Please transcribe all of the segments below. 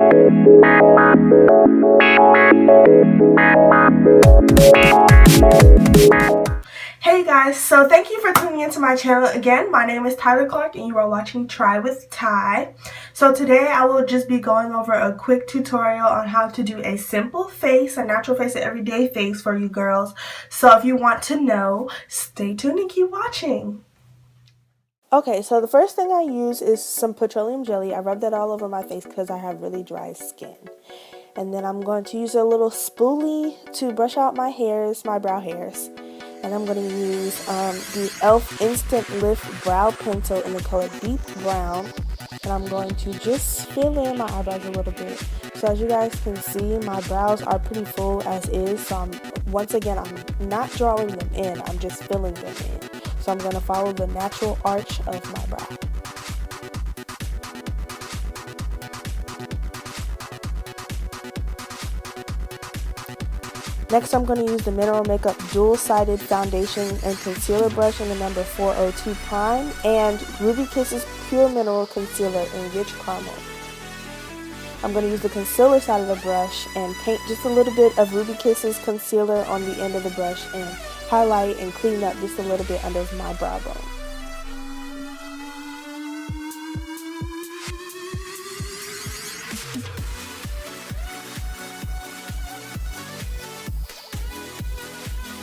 Hey guys, so thank you for tuning into my channel again. My name is Tyler Clark and you are watching Try with Ty. So today I will just be going over a quick tutorial on how to do a simple face, a natural face, an everyday face for you girls. So if you want to know, stay tuned and keep watching. Okay, so the first thing I use is some petroleum jelly. I rub that all over my face because I have really dry skin. And then I'm going to use a little spoolie to brush out my hairs, my brow hairs. And I'm going to use the e.l.f. Instant Lift Brow Pencil in the color Deep Brown. And I'm going to just fill in my eyebrows a little bit. So as you guys can see, my brows are pretty full as is. So once again, I'm not drawing them in, I'm just filling them in. So I'm going to follow the natural arch of my brow. Next, I'm going to use the Mineral Makeup Dual-Sided Foundation and Concealer Brush in the number 402 Prime and Ruby Kisses Pure Mineral Concealer in Rich Caramel. I'm going to use the concealer side of the brush and paint just a little bit of Ruby Kisses concealer on the end of the brush and highlight and clean up just a little bit under my brow bone.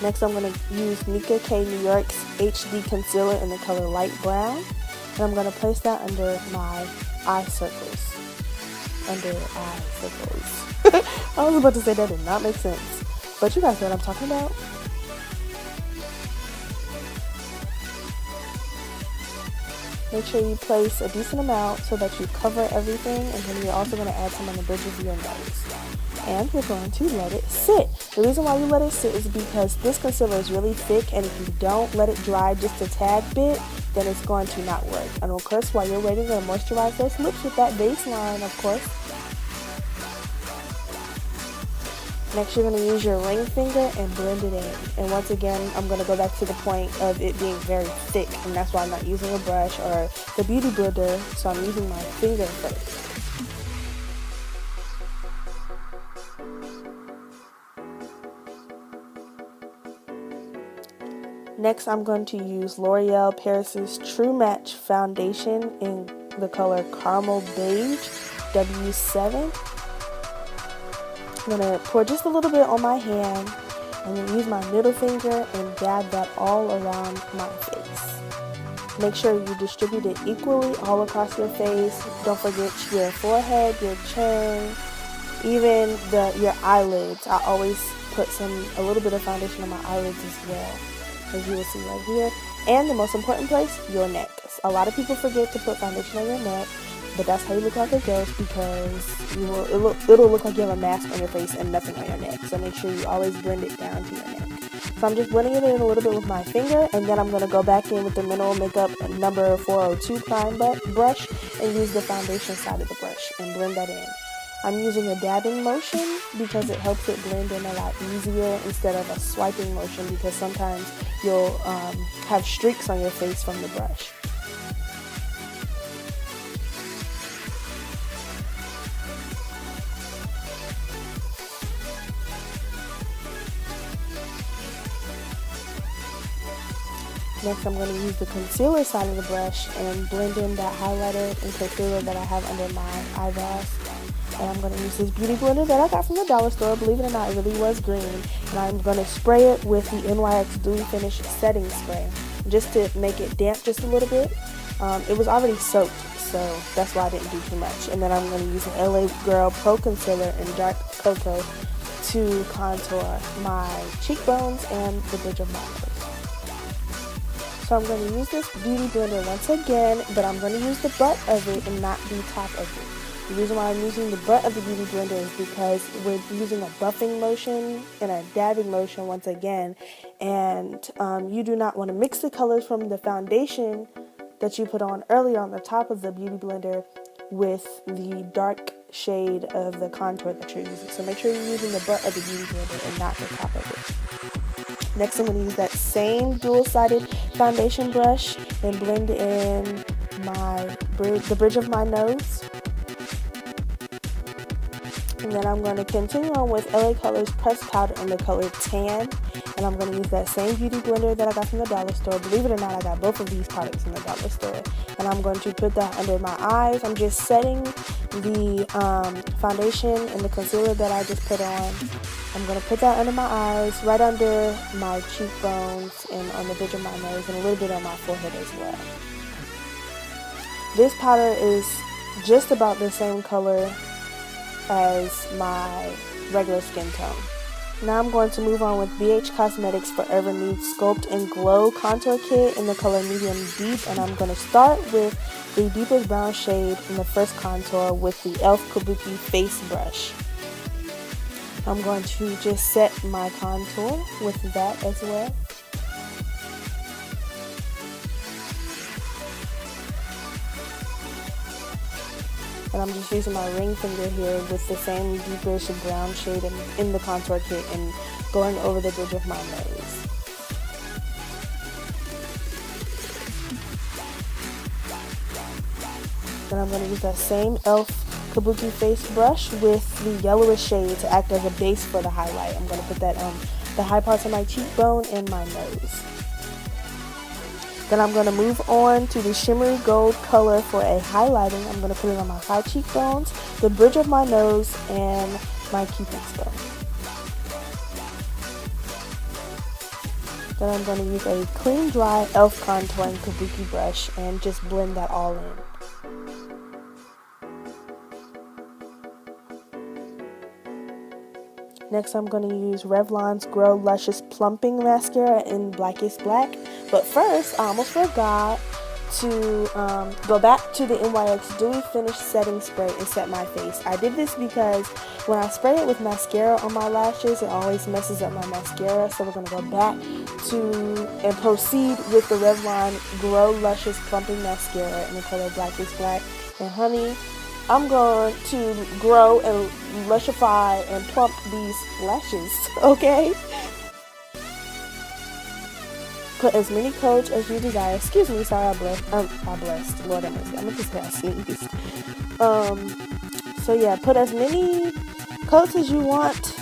Next, I'm going to use Nicka K New York's HD Concealer in the color Light Brown. And I'm going to place that under my eye circles. Under eye circles. I was about to say that did not make sense. But you guys know what I'm talking about. Make sure you place a decent amount so that you cover everything. And then you're also going to add some on the bridge of your nose. And you're going to let it sit. The reason why you let it sit is because this concealer is really thick, and if you don't let it dry just a tad bit, then it's going to not work. And of course, while you're waiting, you're going to moisturize those lips with that base line, of course. Next, you're going to use your ring finger and blend it in. And once again, I'm going to go back to the point of it being very thick, and that's why I'm not using a brush or the beauty blender, so I'm using my finger first. Next, I'm going to use L'Oreal Paris's True Match Foundation in the color Caramel Beige W7. I'm going to pour just a little bit on my hand and then use my middle finger and dab that all around my face. Make sure you distribute it equally all across your face. Don't forget your forehead, your chin, even your eyelids. I always put a little bit of foundation on my eyelids as well, as you will see right here. And the most important place, your neck. A lot of people forget to put foundation on your neck, but that's how you look like a ghost, because it'll look like you have a mask on your face and nothing on your neck. So make sure you always blend it down to your neck. So I'm just blending it in a little bit with my finger, and then I'm going to go back in with the Mineral Makeup number 402 Prime brush and use the foundation side of the brush and blend that in. I'm using a dabbing motion because it helps it blend in a lot easier instead of a swiping motion, because sometimes you'll have streaks on your face from the brush. Next, I'm going to use the concealer side of the brush and blend in that highlighter and concealer that I have under my eyebrows. And I'm going to use this beauty blender that I got from the dollar store. Believe it or not, it really was green. And I'm going to spray it with the NYX Dewy Finish Setting Spray just to make it damp just a little bit. It was already soaked, so that's why I didn't do too much. And then I'm going to use an LA Girl Pro Concealer in Dark Cocoa to contour my cheekbones and the bridge of my nose. So I'm going to use this beauty blender once again, but I'm going to use the butt of it and not the top of it. The reason why I'm using the butt of the beauty blender is because we're using a buffing motion and a dabbing motion once again, and you do not want to mix the colors from the foundation that you put on earlier on the top of the beauty blender with the dark shade of the contour that you're using. So make sure you're using the butt of the beauty blender and not the top of it. Next, I'm going to use that same dual-sided foundation brush and blend in the bridge of my nose. And then I'm going to continue on with LA Colors pressed powder in the color Tan. And I'm going to use that same beauty blender that I got from the dollar store. Believe it or not, I got both of these products from the dollar store. And I'm going to put that under my eyes. I'm just setting the foundation and the concealer that I just put on. I'm going to put that under my eyes, right under my cheekbones, and on the bridge of my nose, and a little bit on my forehead as well. This powder is just about the same color as my regular skin tone. Now I'm going to move on with Beige Cosmetics Forever Nude Sculpt and Glow Contour Kit in the color Medium Deep, and I'm going to start with the deepest brown shade in the first contour with the e.l.f. Kabuki Face Brush. I'm going to just set my contour with that as well. And I'm just using my ring finger here with the same deepish brown shade in the contour kit and going over the bridge of my nose. Then I'm going to use that same e.l.f. Kabuki face brush with the yellowish shade to act as a base for the highlight. I'm going to put that on the high parts of my cheekbone and my nose. Then I'm going to move on to the shimmery gold color for a highlighting. I'm going to put it on my high cheekbones, the bridge of my nose, and my cupid stone. Then I'm going to use a clean, dry e.l.f. contouring Kabuki brush and just blend that all in. Next, I'm going to use Revlon's Grow Luscious Plumping Mascara in Blackest Black. But first, I almost forgot to go back to the NYX Dewy Finish Setting Spray and set my face. I did this because when I spray it with mascara on my lashes, it always messes up my mascara. So we're going to go back to and proceed with the Revlon Grow Luscious Plumping Mascara in the color Blackest Black. And honey, I'm going to grow and lushify and plump these lashes, okay? Put as many coats as you desire. Excuse me, sorry, I blessed. Lord have mercy. I'm gonna just say I sneezed. So yeah, put as many coats as you want.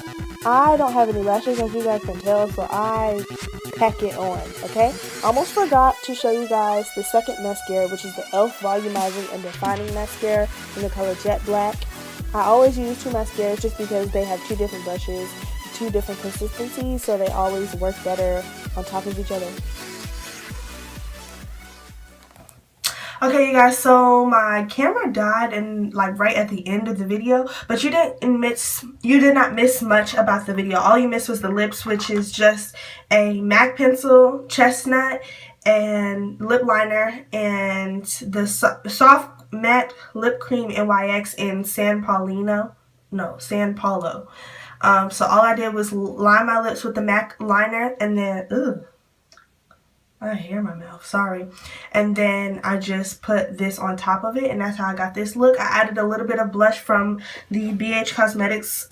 I don't have any lashes, as you guys can tell, so I pack it on, okay? Almost forgot to show you guys the second mascara, which is the e.l.f. Volumizing and Defining Mascara in the color Jet Black. I always use two mascaras just because they have two different brushes, two different consistencies, so they always work better on top of each other. Okay, you guys, so my camera died and like right at the end of the video, but you did not miss much about the video. All you missed was the lips, which is just a MAC pencil, chestnut, and lip liner, and the soft matte lip cream NYX in San Paulo. So all I did was line my lips with the MAC liner, and then I have hair in my mouth, sorry. And then I just put this on top of it, and that's how I got this look. I added a little bit of blush from the BH Cosmetics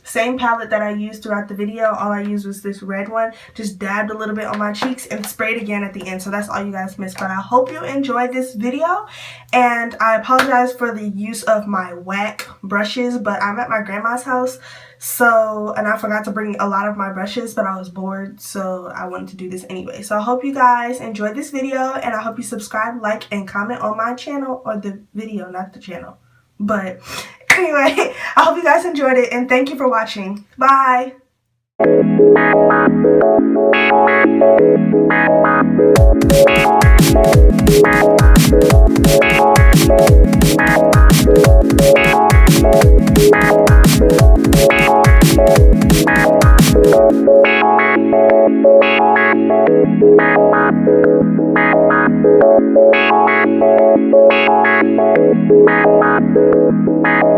same palette that I used throughout the video. All I used was this red one. Just dabbed a little bit on my cheeks and sprayed again at the end. So that's all you guys missed. But I hope you enjoyed this video, and I apologize for the use of my whack brushes, but I'm at my grandma's house. So, and I forgot to bring a lot of my brushes, but I was bored, so I wanted to do this anyway. So I hope you guys enjoyed this video, and I hope you subscribe, like, and comment on my channel, or the video, not the channel. But anyway, I hope you guys enjoyed it, and thank you for watching. Bye! Thank you.